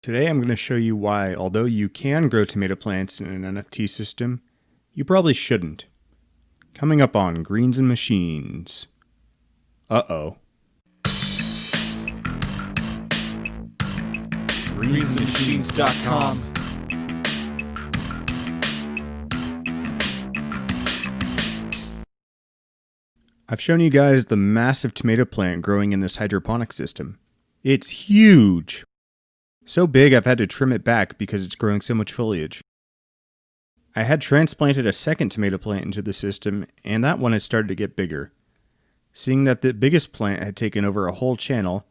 Today I'm going to show you why, although you can grow tomato plants in an NFT system, you probably shouldn't. Coming up on Greens and Machines. Uh-oh. greensandmachines.com. I've shown you guys the massive tomato plant growing in this hydroponic system. It's huge! So big I've had to trim it back because it's growing so much foliage. I had transplanted a second tomato plant into the system, and that one has started to get bigger. Seeing that the biggest plant had taken over a whole channel,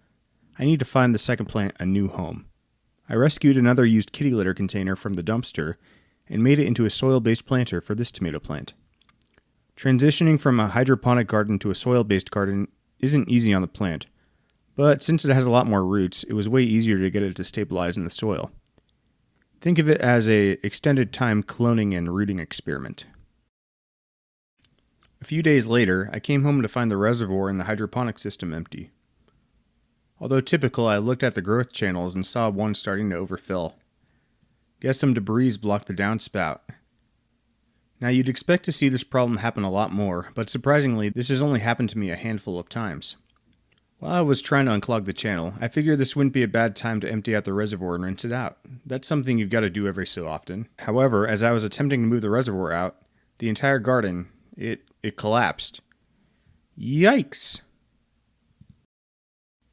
I need to find the second plant a new home. I rescued another used kitty litter container from the dumpster and made it into a soil-based planter for this tomato plant. Transitioning from a hydroponic garden to a soil-based garden isn't easy on the plant, but since it has a lot more roots, it was way easier to get it to stabilize in the soil. Think of it as an extended time cloning and rooting experiment. A few days later, I came home to find the reservoir in the hydroponic system empty. Although typical, I looked at the growth channels and saw one starting to overfill. Guess some debris blocked the downspout. Now you'd expect to see this problem happen a lot more, but surprisingly, this has only happened to me a handful of times. While I was trying to unclog the channel, I figured this wouldn't be a bad time to empty out the reservoir and rinse it out. That's something you've got to do every so often. However, as I was attempting to move the reservoir out, the entire garden, it collapsed. Yikes!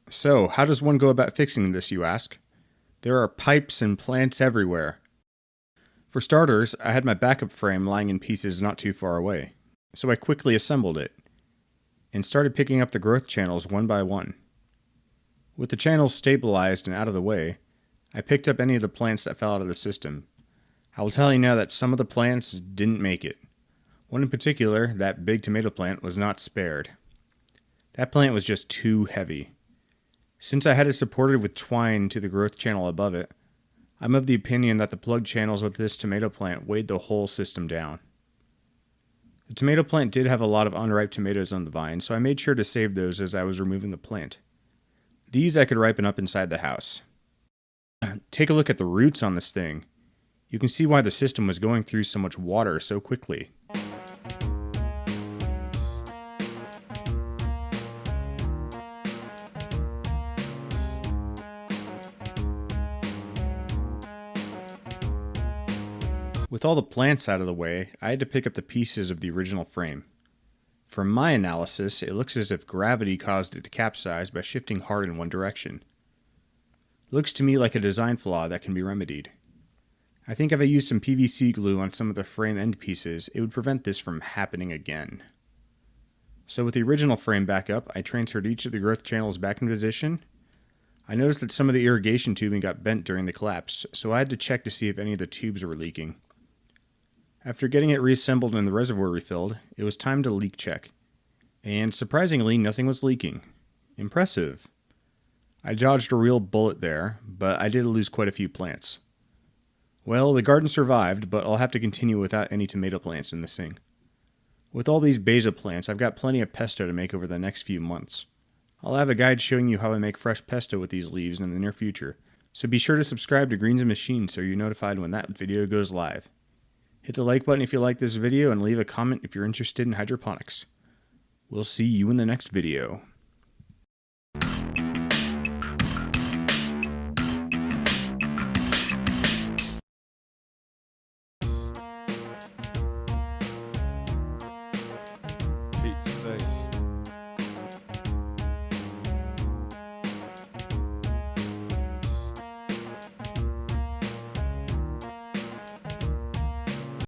So, how does one go about fixing this, you ask? There are pipes and plants everywhere. For starters, I had my backup frame lying in pieces not too far away, so I quickly assembled it and started picking up the growth channels one by one. With the channels stabilized and out of the way, I picked up any of the plants that fell out of the system. I will tell you now that some of the plants didn't make it. One in particular, that big tomato plant, was not spared. That plant was just too heavy. Since I had it supported with twine to the growth channel above it, I'm of the opinion that the plug channels with this tomato plant weighed the whole system down. The tomato plant did have a lot of unripe tomatoes on the vine, so I made sure to save those as I was removing the plant. These I could ripen up inside the house. Take a look at the roots on this thing. You can see why the system was going through so much water so quickly. With all the plants out of the way, I had to pick up the pieces of the original frame. From my analysis, it looks as if gravity caused it to capsize by shifting hard in one direction. It looks to me like a design flaw that can be remedied. I think if I used some PVC glue on some of the frame end pieces, it would prevent this from happening again. So with the original frame back up, I transferred each of the growth channels back in position. I noticed that some of the irrigation tubing got bent during the collapse, so I had to check to see if any of the tubes were leaking. After getting it reassembled and the reservoir refilled, it was time to leak check. And surprisingly, nothing was leaking. Impressive. I dodged a real bullet there, but I did lose quite a few plants. Well, the garden survived, but I'll have to continue without any tomato plants in this thing. With all these basil plants, I've got plenty of pesto to make over the next few months. I'll have a guide showing you how I make fresh pesto with these leaves in the near future, so be sure to subscribe to Greens and Machines so you're notified when that video goes live. Hit the like button if you like this video and leave a comment if you're interested in hydroponics. We'll see you in the next video. Pete's sake.